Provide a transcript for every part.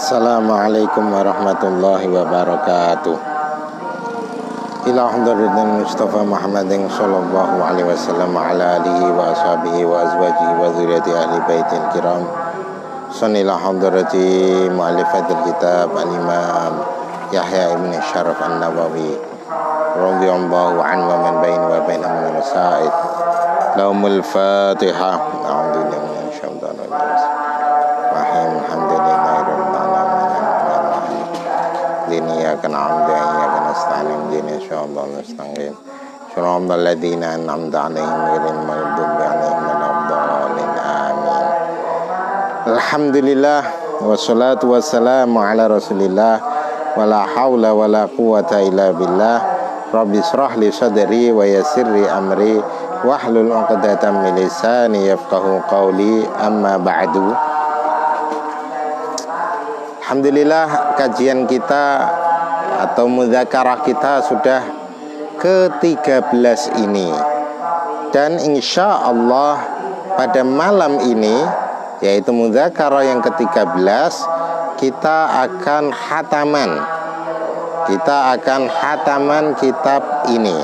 Assalamualaikum warahmatullahi wabarakatuh. Ila hadratin Mustafa Muhammadin sallallahu alaihi wasallam ala alihi wa ashabihi wa azwajihi wa dzurriyyati ahli baitil kiram. Sanila hadrati mu'allifatil kitab al-imam Yahya ibn Syaraf an-Nawawi radhiyallahu anhu wa man bain wa bainahum min masaid. Lahumul Fatihah. A'udzubillahi minasyaitonir rajim. Alhamdulillahirabbil alamin. Iyyaka na'budu wa iyyaka nasta'in. Ihdinas siratal mustaqim. Shiratal ladzina an'amta 'alaihim ghairil maghdubi 'alaihim waladdallin. Amin. Alhamdulillah wassalatu wassalamu ala Rasulillah wala haula wala quwata illa billah. Rabbi shrah li sadri wa yassir li amri wahlul 'uqdatam min lisani yafqahu qawli. Amma ba'du. Alhamdulillah, kajian kita atau mudzakarah kita sudah ke-13 ini. Dan insya Allah pada malam ini, yaitu mudzakarah yang ke-13, kita akan khataman. Kita akan khataman kitab ini,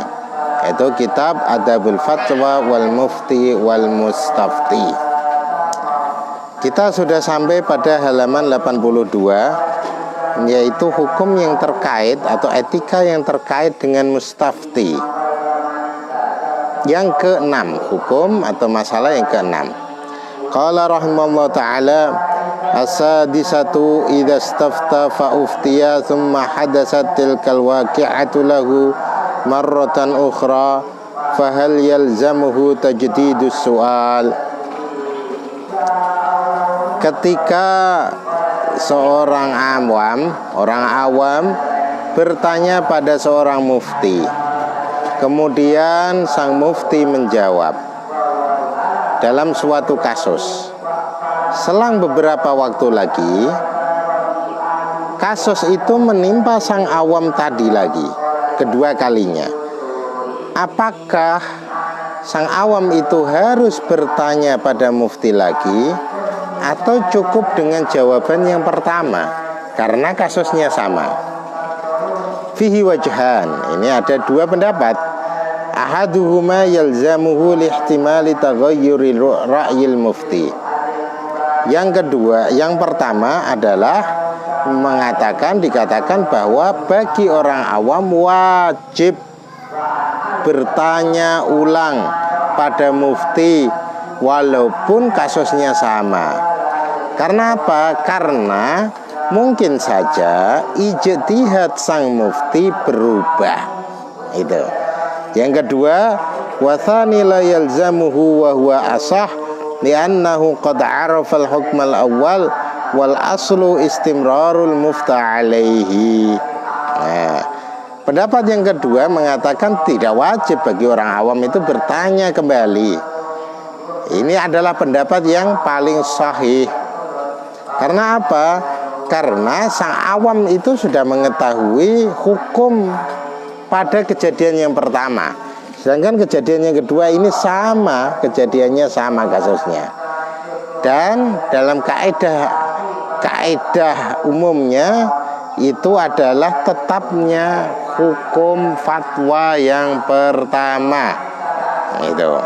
yaitu kitab Adabul Fatwa wal Mufti wal Mustafti. Kita sudah sampai pada halaman 82, yaitu hukum yang terkait atau etika yang terkait dengan mustafti. Yang ke-6, hukum atau masalah yang ke-6. Qala rahimallahu ta'ala as-sadisatu idza istafta fa uftiya thumma hadasat tilkal waqi'atu lahu marratan ukhra fa hal yalzamuhu tajdidus su'al. Ketika seorang orang awam bertanya pada seorang mufti, kemudian sang mufti menjawab dalam suatu kasus. Selang beberapa waktu lagi, kasus itu menimpa sang awam tadi lagi, kedua kalinya. Apakah sang awam itu harus bertanya pada mufti lagi, atau cukup dengan jawaban yang pertama karena kasusnya sama? Fihi wajhan, ini ada dua pendapat. Ahaduhuma yalzamuhu lihtimali taghayyuri ra'yil mufti. Yang kedua, yang pertama adalah dikatakan bahwa bagi orang awam wajib bertanya ulang pada mufti walaupun kasusnya sama. Karena apa? Karena mungkin saja ijtihad sang mufti berubah. Itu. Yang kedua, wa tsani la yalzamuhu wa huwa asah li'annahu qad 'arafa al-hukm al-awwal wal aslu istimrarul mufta 'alaihi. Nah, pendapat yang kedua mengatakan tidak wajib bagi orang awam itu bertanya kembali. Ini adalah pendapat yang paling sahih. Karena apa? Karena sang awam itu sudah mengetahui hukum pada kejadian yang pertama. Sedangkan kejadian yang kedua ini sama, kejadiannya sama kasusnya. Dan dalam kaidah umumnya itu adalah tetapnya hukum fatwa yang pertama. Itu.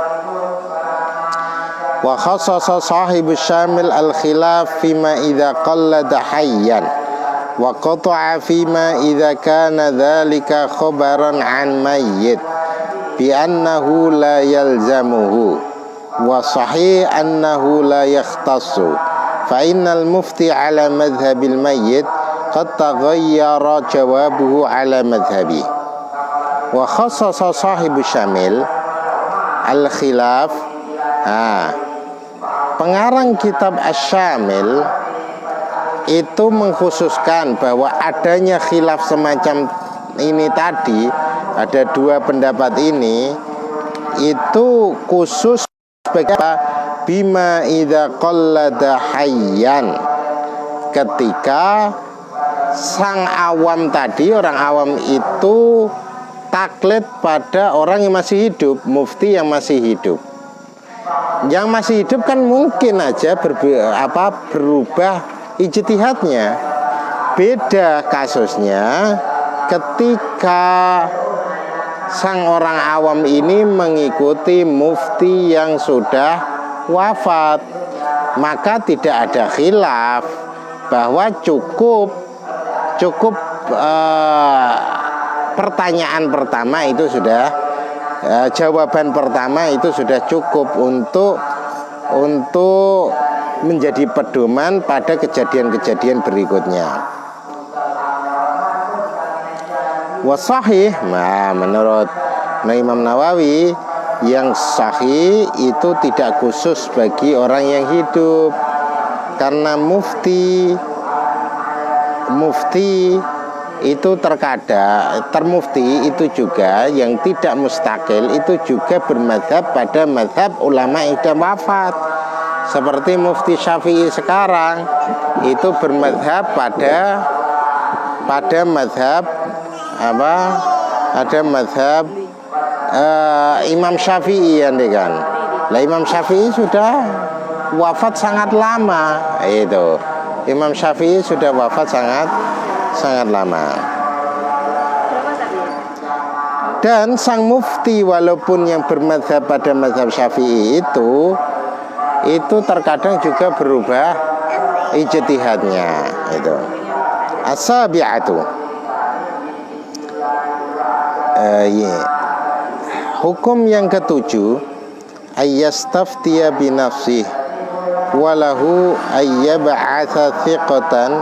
Wa khassasa sahibu syamil al-khilaf fima idza qallada hayyan wa qata'a fima idza kana dhalika khabaran an mayyit bi annahu la yalzamuhu wa sahih annahu la yakhtassu fa innal mufti ala madhhabil mayyit qad taghayyara jawabuhu ala madhhabi. Wa khassasa sahibu syamil al-khilaf, pengarang kitab Asy-Syamil itu mengkhususkan bahwa adanya khilaf semacam ini tadi, ada dua pendapat ini, itu khusus bagi apa? Bima idza qallada hayyan, ketika sang awam tadi, orang awam itu taklid pada orang yang masih hidup, mufti yang masih hidup. Yang masih hidup kan mungkin aja berubah ijtihadnya. beda kasusnya ketika sang orang awam ini mengikuti mufti yang sudah wafat, maka tidak ada khilaf bahwa cukup pertanyaan pertama itu sudah jawaban pertama itu sudah cukup untuk menjadi pedoman pada kejadian-kejadian berikutnya. Wasahih, nah menurut Imam Nawawi, yang sahih itu tidak khusus bagi orang yang hidup, karena mufti itu termufti itu juga yang tidak mustakil itu juga bermadhab pada madhab ulama yang sudah wafat. Seperti mufti Syafi'i sekarang itu bermadhab pada madhab apa? Ada madhab Imam Syafi'i ya kan. Lah Imam Syafi'i sudah wafat sangat lama itu. Imam Syafi'i sudah wafat sangat lama. Dan sang mufti walaupun yang bermadhab pada madhab Syafi'i itu terkadang juga berubah ijtihadnya itu. As-sabi'atu, hukum yang ketujuh, ayyastaftiya binafsih walahu ayyab'atha thiqatan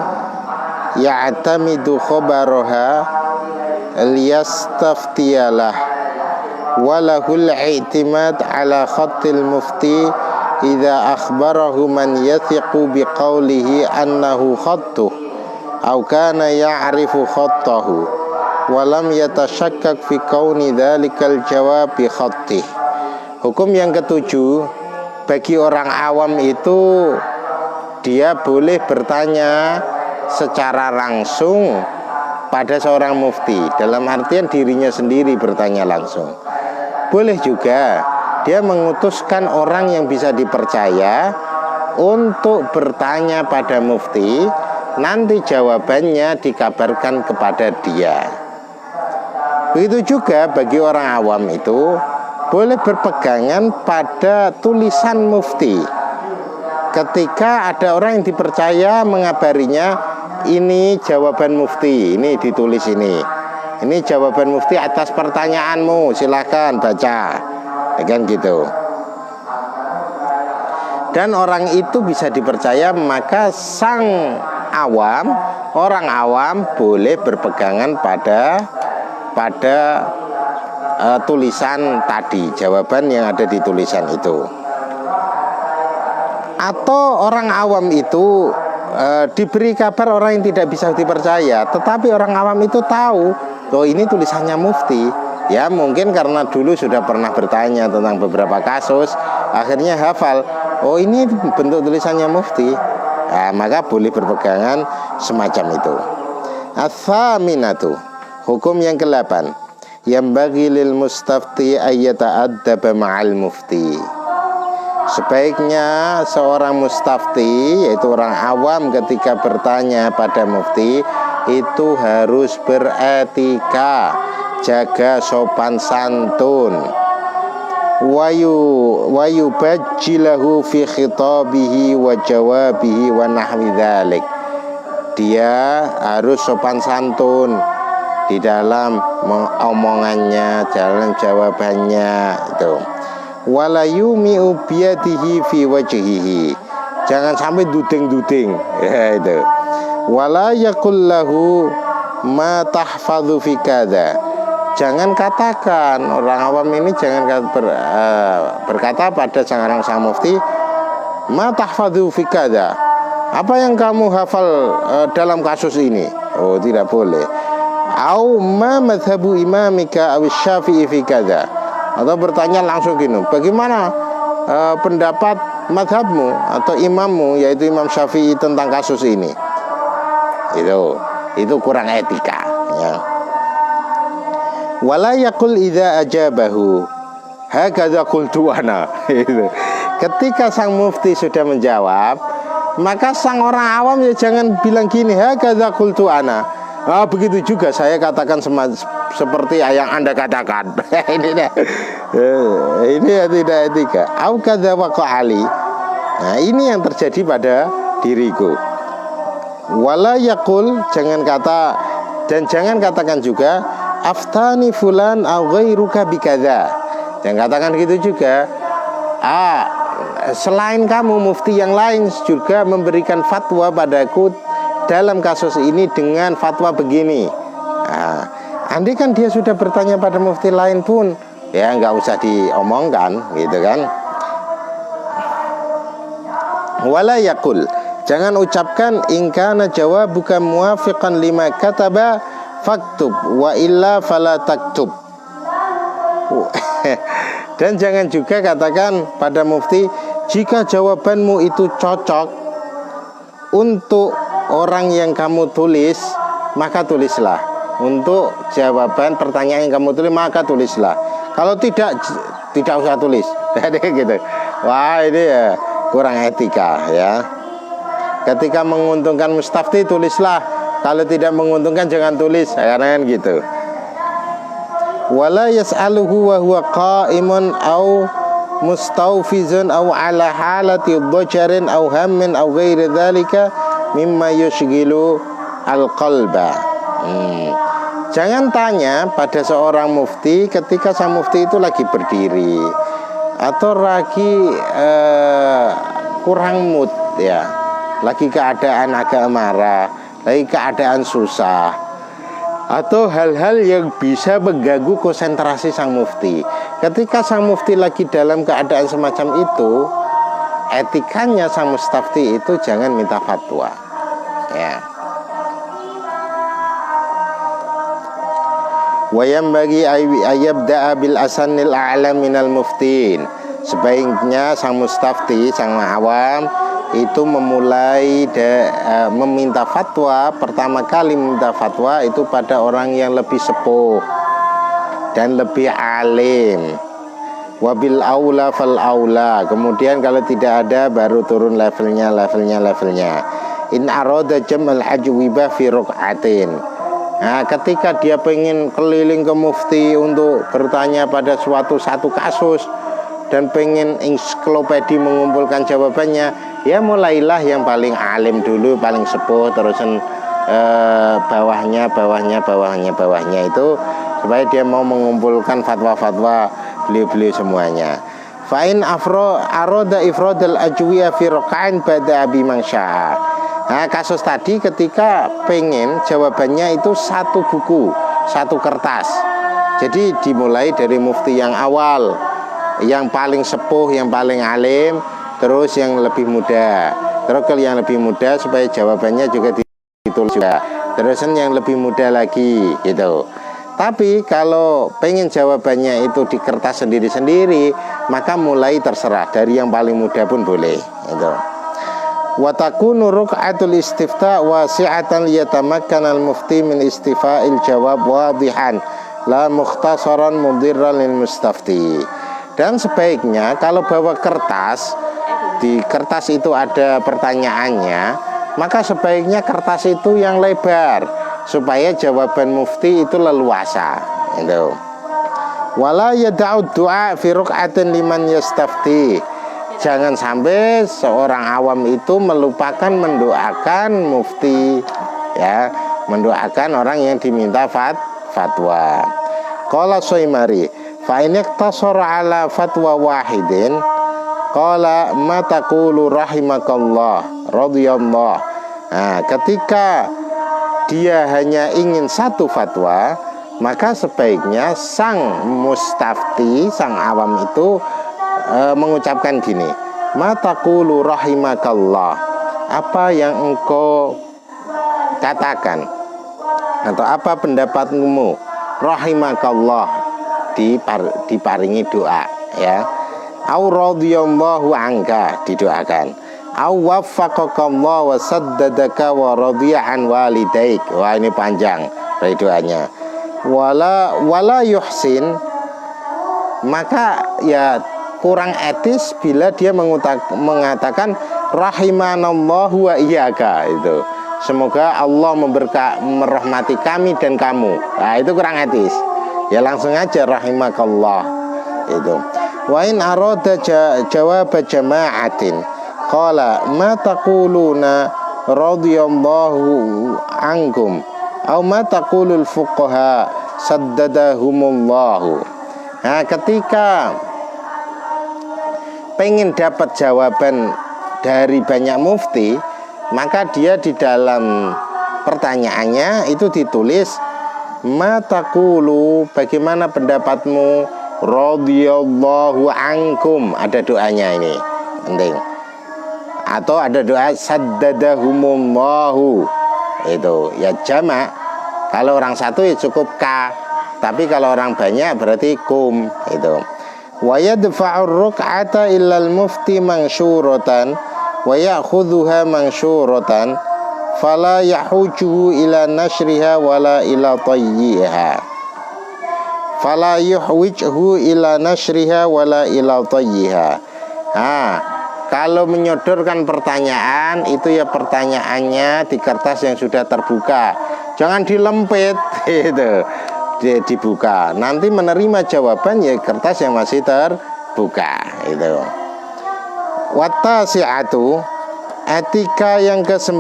ya'tamidu khabaraha liyastaftiyalah walahul i'timad ala khattil mufti idza akhbarahu man yathiqu biqaulihi annahu khattuh aw kana ya'rifu khattahu walam yatasyakkak fi kauni dzalikal jawab bi khattih. Hukum yang ketujuh, bagi orang awam itu dia boleh bertanya secara langsung pada seorang mufti, dalam artian dirinya sendiri bertanya langsung. Boleh juga dia mengutuskan orang yang bisa dipercaya untuk bertanya pada mufti, nanti jawabannya dikabarkan kepada dia. Begitu juga bagi orang awam itu boleh berpegangan pada tulisan mufti. Ketika ada orang yang dipercaya mengabarinya, ini jawaban mufti, ini ditulis ini jawaban mufti atas pertanyaanmu, silahkan baca, kan gitu. Dan orang itu bisa dipercaya, maka orang awam boleh berpegangan pada tulisan tadi, jawaban yang ada di tulisan itu. Atau orang awam itu diberi kabar orang yang tidak bisa dipercaya, tetapi orang awam itu tahu, oh ini tulisannya mufti. Ya mungkin karena dulu sudah pernah bertanya tentang beberapa kasus, akhirnya hafal, oh ini bentuk tulisannya mufti. Nah, maka boleh berpegangan semacam itu. Ats-tsaminatu, hukum yang ke-8, yang bagi lil mustafti ayyata'addaba ma'al mufti. Sebaiknya seorang mustafti, yaitu orang awam, ketika bertanya pada mufti itu harus beretika, jaga sopan santun. Wayu bajjilahu fi khitabihi wa jawabihi wa nahwi dzalik. Dia harus sopan santun di dalam omongannya, dalam jawabannya itu. Wala yumi'u biyadihi fi wajhihi. Jangan sampai duding-duding, ya itu. Wala yaqul lahu ma tahfadhu fi kadza. Jangan katakan, orang awam ini jangan berkata pada sang mufti, ma tahfadhu fi kadza. Apa yang kamu hafal dalam kasus ini? Oh, tidak boleh. Au ma madhabu imamika aw syafi'i fi kadza. Atau bertanya langsung gini, bagaimana pendapat madhabmu atau imammu, yaitu Imam Syafi'i tentang kasus ini? Itu kurang etika, ya. Wala yaqul idza ajabahu hakadza qultu ana. Ketika sang mufti sudah menjawab, maka sang orang awam ya jangan bilang gini, hakadza qultu ana. Begitu juga saya katakan seperti yang Anda katakan. Ini ya tidak etika. Au kadza waqa'ali. Nah, ini yang terjadi pada diriku. Wala yaqul, jangan katakan juga aftani fulan au ghairuka bikadza. Jangan katakan gitu juga. Selain kamu, mufti yang lain juga memberikan fatwa padaku dalam kasus ini dengan fatwa begini. Andai kan dia sudah bertanya pada mufti lain pun, ya nggak usah diomongkan, gitu kan. Wala yaqul, jangan ucapkan in kana jawabuka muwafiqan lima kataba faktub wa illa fala taktub. Dan jangan juga katakan pada mufti, jika jawabanmu itu cocok untuk orang yang kamu tulis, maka tulislah. Untuk jawaban pertanyaan yang kamu tulis, maka tulislah. Kalau tidak usah tulis. Jadi gitu. Wah, ini ya kurang etika ya. Ketika menguntungkan mustafti, tulislah. Kalau tidak menguntungkan, jangan tulis. Karena kan gitu. Wala yas'aluhu wa huwa qa'imun au mustawfizun au ala halati dhajarin au hammin au ghairi dzalika mimma yushghilu al-qalba. Jangan tanya pada seorang mufti ketika sang mufti itu lagi berdiri atau lagi kurang mood ya, lagi keadaan agak marah, lagi keadaan susah, atau hal-hal yang bisa mengganggu konsentrasi sang mufti. Ketika sang mufti lagi dalam keadaan semacam itu, etikanya sang mustafti itu jangan minta fatwa ya. Wa yanbaghi ayyabda'a bil asanil a'lam minal muftin. Sebaiknya sang mustafti, sang awam itu memulai meminta fatwa, pertama kali meminta fatwa itu pada orang yang lebih sepuh dan lebih alim. Wabil aula fal aula. Kemudian kalau tidak ada baru turun levelnya. In arada jam'al ajwibah fi raq'atin. Nah, ketika dia pengen keliling ke mufti untuk bertanya pada satu kasus dan pengen ensiklopedi mengumpulkan jawabannya, ya mulailah yang paling alim dulu, paling sepuh, terusan bawahnya itu, supaya dia mau mengumpulkan fatwa-fatwa beliau-beliau semuanya. Fa'in aroda ifrodal ajwiyah fi raqa'in bada abi mangsya'a. Nah, kasus tadi ketika pengen jawabannya itu satu buku, satu kertas. Jadi dimulai dari mufti yang awal, yang paling sepuh, yang paling alim, terus yang lebih muda, terus ke yang lebih muda supaya jawabannya juga ditulis juga, terus yang lebih muda lagi gitu. Tapi kalau pengen jawabannya itu di kertas sendiri-sendiri, maka mulai terserah, dari yang paling muda pun boleh gitu. Wa takunu ruk'atul istifta wasi'atan liyatamakkan al-mufti min istifa'il jawab wadihan la mukhtasaran mudirran lil mustafti. Dan sebaiknya kalau bawa kertas, di kertas itu ada pertanyaannya, maka sebaiknya kertas itu yang lebar supaya jawaban mufti itu leluasa gitu. Wala yada'ud du'a fi ruk'atin liman yastafti. Jangan sampai seorang awam itu melupakan mendoakan mufti ya, mendoakan orang yang diminta fatwa. Qala Suhaimari fa in iqtasara ala fatwa wahidin qala ma taqulu rahimakallah radhiyallah. Nah, ketika dia hanya ingin satu fatwa, maka sebaiknya sang mustafti, sang awam itu mengucapkan gini, ma taqulu rahimakallah. Apa yang engkau katakan atau apa pendapatmu rahimakallah, diparingi doa ya. Au radhiyallahu anka, didoakan. Au waffaqakallah wa saddadaka wa radiya an walidaik. Wah, ini panjang dari doanya. Wala yuhsin, maka ya kurang etis bila dia mengatakan rahimanallahu wa iyyaka. Itu semoga Allah merahmati kami dan kamu. Nah, itu kurang etis. Ya langsung aja rahimakallah. Itu. Wa in arada jawab jama'atin qala ma taquluna radhiyallahu ankum aw ma taqulul fuqaha saddadahumullahu. Nah, ketika pengen dapat jawaban dari banyak mufti, maka dia di dalam pertanyaannya itu ditulis ma taqulu, bagaimana pendapatmu, radhiyallahu ankum, ada doanya ini penting, atau ada doa saddadahumullahu. Itu ya jamak. Kalau orang satu ya cukup ka, tapi kalau orang banyak berarti kum. Itu wa yadfa'ur ruk'ata illal mufti mansyuratan wa ya'khudhuha mansyuratan fala yahujuhu ila nashriha wala ila tayyiha. Fala yuhwijhu ila nashriha wala ila tayyiha. Kalau menyodorkan pertanyaan itu ya pertanyaannya di kertas yang sudah terbuka, jangan dilempit itu, dibuka. Nanti menerima jawaban ya kertas yang masih terbuka. Itu. Wattasi'atu, etika yang ke-9,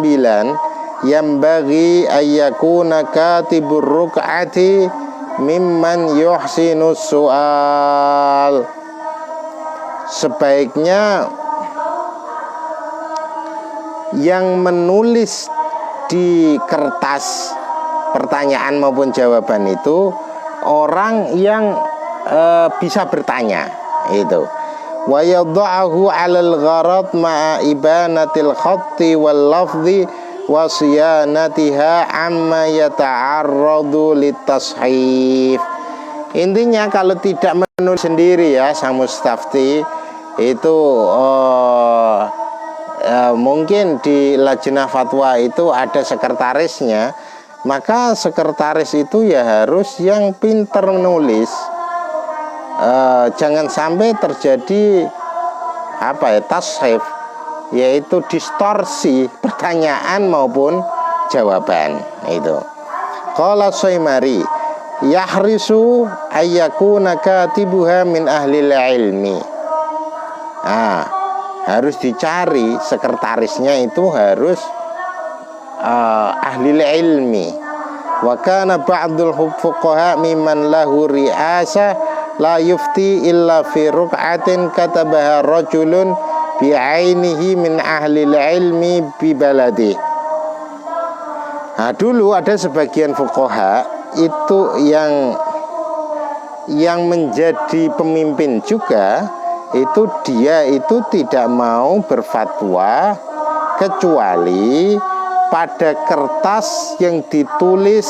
yang bagi ayyakuna katibur ruk'ati mimman yuhsinus su'al. Sebaiknya yang menulis di kertas pertanyaan maupun jawaban itu orang yang bisa bertanya. Itu wa yadha'ahu 'alal gharad ma'a ibanatil khatti wal lafzi wa siyanatiha amma yata'arradu litashif. Intinya kalau tidak menulis sendiri ya sang mustafti itu mungkin di lajnah fatwa itu ada sekretarisnya, maka sekretaris itu ya harus yang pintar menulis. Jangan sampai terjadi tashif, yaitu distorsi pertanyaan maupun jawaban. Itu qala Syaimari yahrisu ayyakuna katibuha min ahlil ilmi. Harus dicari sekretarisnya itu harus ahli ilmi. Wa kana ba'dul fuqaha mimman lahu ri'asa la yufti illa fi ruk'atin katabaha rajulun bi'ainihi min ahli ilmi bi baladi. Dulu ada sebagian fuqaha itu yang menjadi pemimpin juga, itu dia itu tidak mau berfatwa kecuali pada kertas yang ditulis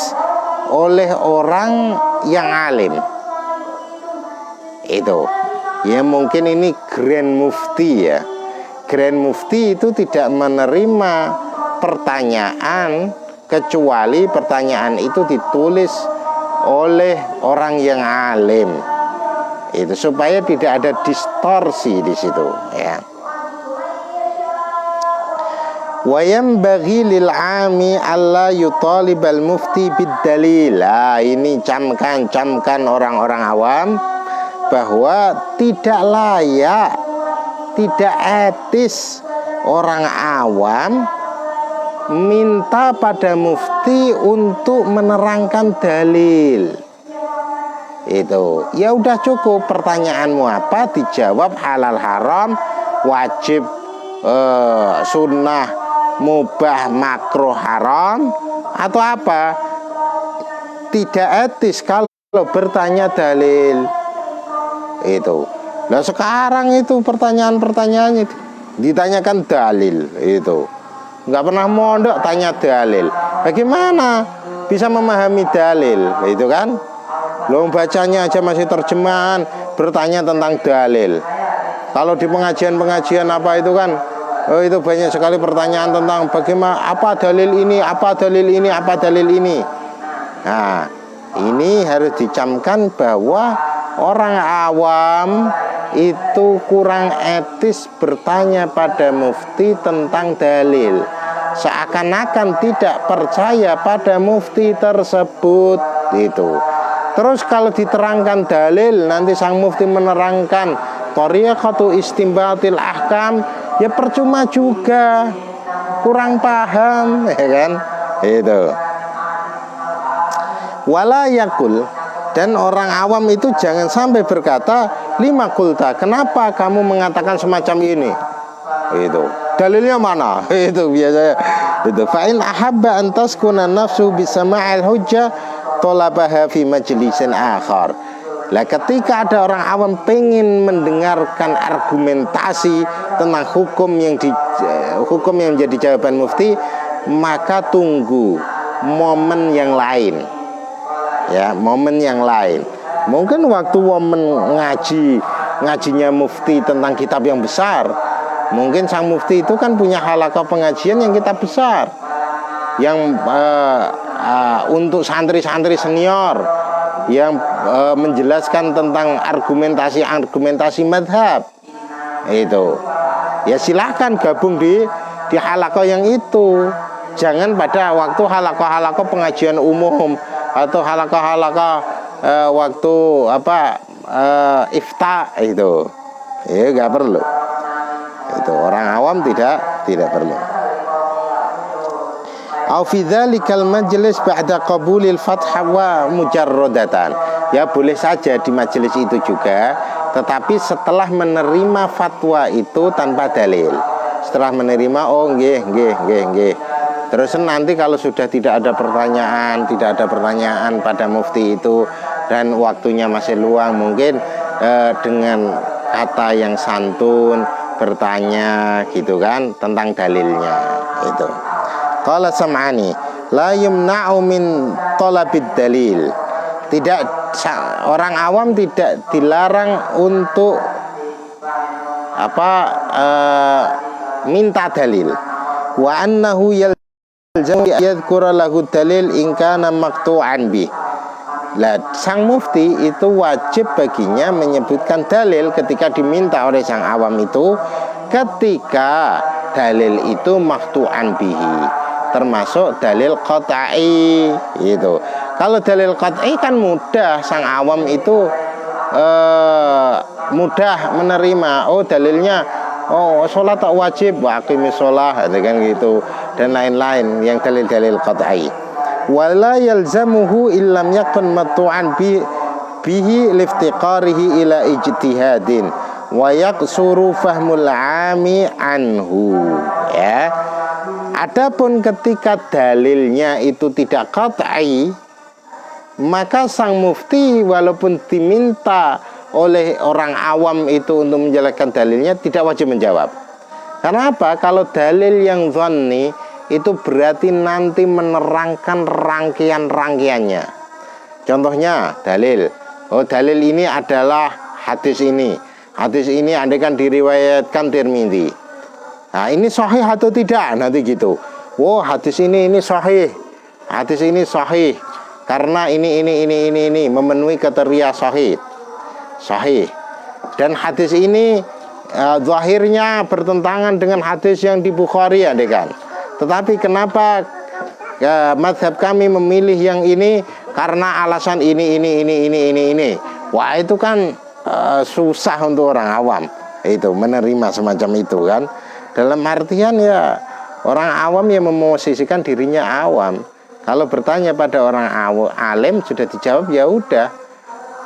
oleh orang yang alim. Itu ya mungkin ini Grand Mufti ya. Grand Mufti itu tidak menerima pertanyaan kecuali pertanyaan itu ditulis oleh orang yang alim. Itu supaya tidak ada distorsi di situ ya. Wa yanbaghi lil 'ami alla yutalibal mufti bid dalil. Ini camkan orang-orang awam bahwa tidak layak, tidak etis orang awam minta pada mufti untuk menerangkan dalil. Itu ya udah cukup, pertanyaanmu apa dijawab, halal haram, wajib sunnah, mubah makruh haram, atau apa. Tidak etis kalau bertanya dalil. Itu nah sekarang itu pertanyaan-pertanyaannya ditanyakan dalil. Itu nggak pernah mondok tanya dalil, bagaimana bisa memahami dalil? Itu kan lo bacanya aja masih terjemahan, bertanya tentang dalil. Kalau di pengajian-pengajian apa itu kan, itu banyak sekali pertanyaan tentang bagaimana, apa dalil ini, apa dalil ini, apa dalil ini. Nah, ini harus dicamkan bahwa orang awam itu kurang etis bertanya pada mufti tentang dalil, seakan-akan tidak percaya pada mufti tersebut itu. Terus kalau diterangkan dalil, nanti sang mufti menerangkan thariqatu istimbatil ahkam, ya percuma juga, kurang paham, ya kan? Itu. Wala yakul, dan orang awam itu jangan sampai berkata, lima kulta, kenapa kamu mengatakan semacam ini? Itu dalilnya mana? Itu biasanya. Itu fa'in ahabba an taskuna nafsu bisama'il hujjah talabaha fi majlisin akhar. Lah ketika ada orang awam pengen mendengarkan argumentasi tentang hukum yang menjadi jawaban mufti, maka tunggu momen yang lain. Ya, momen yang lain. Mungkin waktu momen ngajinya mufti tentang kitab yang besar, mungkin sang mufti itu kan punya halaqah pengajian yang kitab besar, yang untuk santri-santri senior, yang menjelaskan tentang argumentasi madhab. Itu ya silahkan gabung di halaqah yang itu. Jangan pada waktu halaqah pengajian umum atau halaqah waktu ifta itu, ya nggak perlu. Itu orang awam tidak perlu. Au fi dzalikal majlis ba'da qabulil fathah wa mujarradatan. Ya boleh saja di majelis itu juga, tetapi setelah menerima fatwa itu tanpa dalil. Setelah menerima, oh nggih. Terus nanti kalau sudah tidak ada pertanyaan pada mufti itu dan waktunya masih luang, mungkin dengan kata yang santun bertanya gitu kan tentang dalilnya itu. Qala Sam'ani la yumna'u min talabid dalil. Tidak, orang awam tidak dilarang untuk minta dalil. Wa annahu yalzamu yadhkura lahu dalil in kana maqtu'an bih. Lah, sang mufti itu wajib baginya menyebutkan dalil ketika diminta oleh sang awam itu, ketika dalil itu maqtu'an bihi, termasuk dalil qat'i itu. Kalau dalil qat'i kan mudah, sang awam itu mudah menerima. Oh dalilnya, oh sholat tak wajib, wa aqimis sholah, kan gitu, dan lain-lain yang dalil-dalil qat'i. Wala yalzamuhu illam yakun matu'an bihi liftiqarihi ila ijtihadin wa yaksuru fahmul ami anhu. Ya, adapun ketika dalilnya itu tidak qat'i, maka sang mufti walaupun diminta oleh orang awam itu untuk menjelaskan dalilnya tidak wajib menjawab. Karena apa? Kalau dalil yang dhanni itu berarti nanti menerangkan rangkaian-rangkaiannya. Contohnya dalil, oh dalil ini adalah hadis ini. Hadis ini andaikan diriwayatkan Tirmidzi. Nah, ini sahih atau tidak? Nanti gitu. Oh, hadis ini sahih. Hadis ini sahih karena ini memenuhi kriteria sahih. Sahih. Dan hadis ini zahirnya bertentangan dengan hadis yang di Bukhari, andaikan. Tetapi kenapa mazhab kami memilih yang ini? Karena alasan ini. Wah, itu kan susah untuk orang awam itu menerima semacam itu kan. Dalam artian ya orang awam yang memosisikan dirinya awam. Kalau bertanya pada orang alim sudah dijawab ya udah.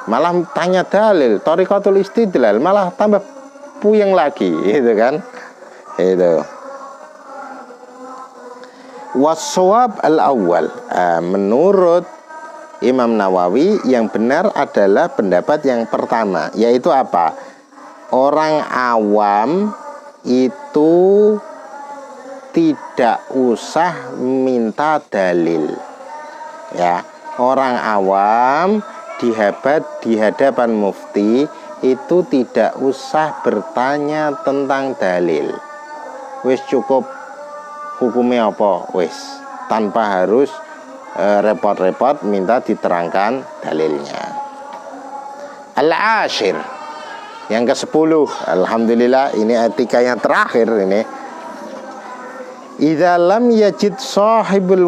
Malah tanya dalil, thariqatul istidlal, malah tambah puyeng lagi, gitu kan? Itu. Waswab al-awwal, menurut Imam Nawawi yang benar adalah pendapat yang pertama, yaitu apa? Orang awam itu tidak usah minta dalil. Ya, orang awam di hadapan mufti itu tidak usah bertanya tentang dalil. Wis cukup hukumnya apa, wis, tanpa harus repot-repot minta diterangkan dalilnya. Al-ashir, Yang ke-10, alhamdulillah ini etika yang terakhir ini. Idza lam yajid sahibul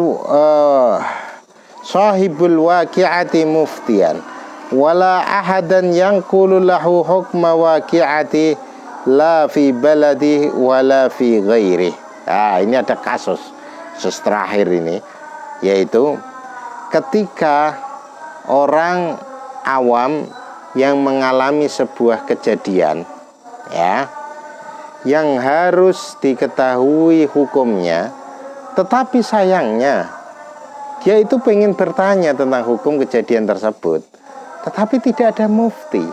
waqi'ati muftiyan wala ahadan yanqulu lahu hukma waqi'ati la fi baladi wala fi ghairi. Ini ada kasus terakhir ini, yaitu ketika orang awam yang mengalami sebuah kejadian, ya, yang harus diketahui hukumnya, tetapi sayangnya dia itu pengen bertanya tentang hukum kejadian tersebut, tetapi tidak ada mufti.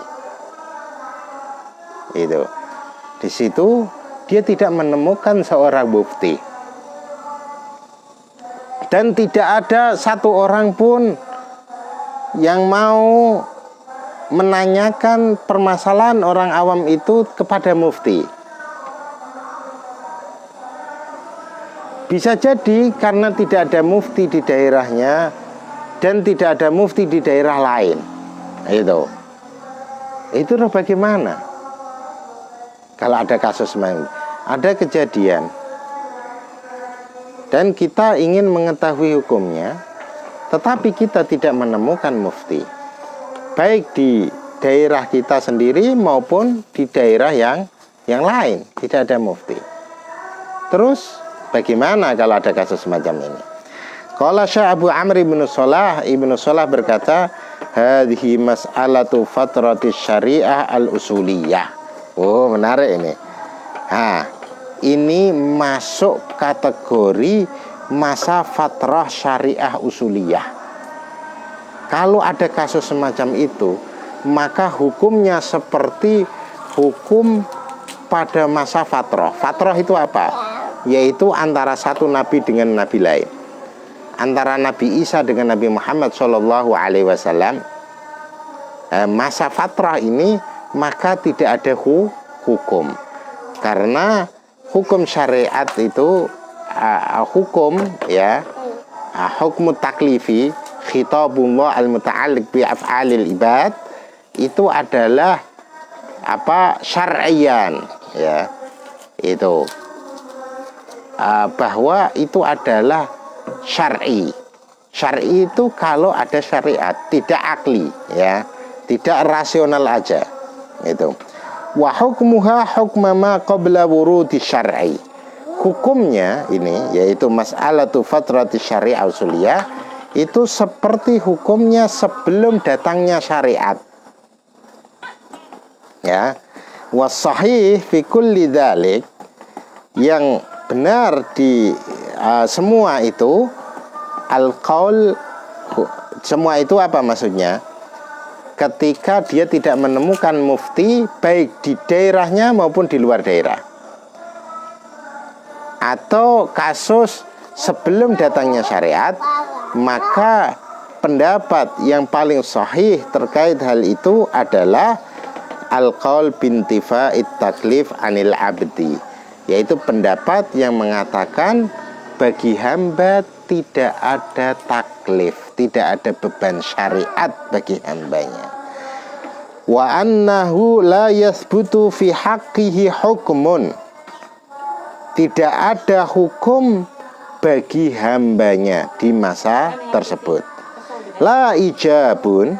Itu di situ dia tidak menemukan seorang mufti, dan tidak ada satu orang pun yang mau menanyakan permasalahan orang awam itu kepada mufti. Bisa jadi karena tidak ada mufti di daerahnya dan tidak ada mufti di daerah lain. Itu bagaimana? Kalau ada kasus main, ada kejadian, dan kita ingin mengetahui hukumnya, tetapi kita tidak menemukan mufti, baik di daerah kita sendiri maupun di daerah yang lain, tidak ada mufti. Terus bagaimana kalau ada kasus semacam ini? Qala Syekh Abu Amr ibnu Salah berkata, hadhihi mas'alatu fatratis syariah al-usuliyah. Oh, menarik ini. Ini masuk kategori masa fatrah syariah usuliyah. Kalau ada kasus semacam itu, maka hukumnya seperti hukum pada masa fatrah. Fatrah itu apa? Yaitu antara satu nabi dengan nabi lain, antara Nabi Isa dengan Nabi Muhammad SAW. Masa fatrah ini maka tidak ada hukum, karena hukum syariat itu hukum, ya, hukum taklifi khitabullah al-muta'alliq bi af'alil ibad, itu adalah syar'iyan, ya, itu bahwa itu adalah syar'i. Syar'i itu kalau ada syariat, tidak akli, ya, tidak rasional aja. Itu. Wa hukmuha hukma ma qabla wurudi syar'i. Hukumnya ini, yaitu mas'alatu fatrati syariah usuliyah, itu seperti hukumnya sebelum datangnya syariat. Ya. Was sahih fi kulli dzalik, yang benar di semua itu, al-qaul, semua itu apa maksudnya? Ketika dia tidak menemukan mufti baik di daerahnya maupun di luar daerah, atau kasus sebelum datangnya syariat, maka pendapat yang paling sahih terkait hal itu adalah al-qaul bintifa'it taklif anil abdi, yaitu pendapat yang mengatakan bagi hamba tidak ada taklif, tidak ada beban syariat bagi hambanya. Wa annahu la yathbutu fi haqqihi hukmun, tidak ada hukum bagi hambanya di masa tersebut. La ijabun,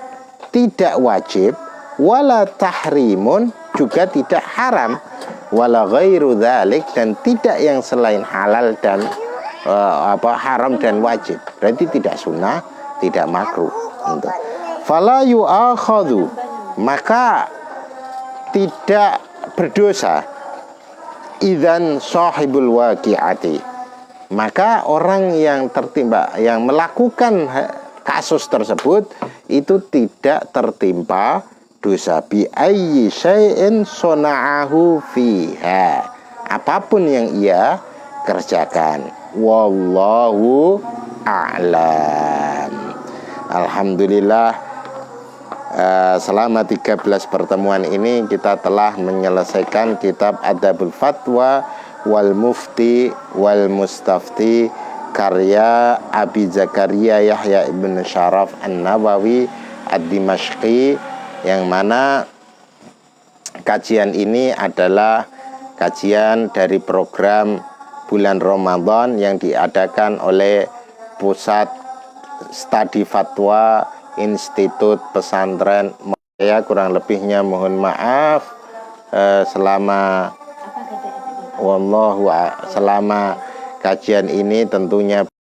tidak wajib, wala tahrimun, juga tidak haram, wala ghairu dzalik, dan tidak yang selain halal dan haram dan wajib. Berarti tidak sunnah, tidak makruh. Fala yu'akhadhu, maka tidak berdosa idzan sahibul waqi'ati, maka orang yang tertimpa, yang melakukan kasus tersebut itu tidak tertimpa dosa bi ayyi syai'in sona'ahu fiha, apapun yang ia kerjakan. Wallahu a'lam. Alhamdulillah, selama 13 pertemuan ini kita telah menyelesaikan kitab Adabul Fatwa wal Mufti wal Mustafti karya Abi Zakaria Yahya ibn Syaraf An-Nawawi Ad-Dimashqi, yang mana kajian ini adalah kajian dari program bulan Ramadan yang diadakan oleh Pusat Studi Fatwa Institut Pesantren. Ya, kurang lebihnya mohon maaf. Selama kajian ini tentunya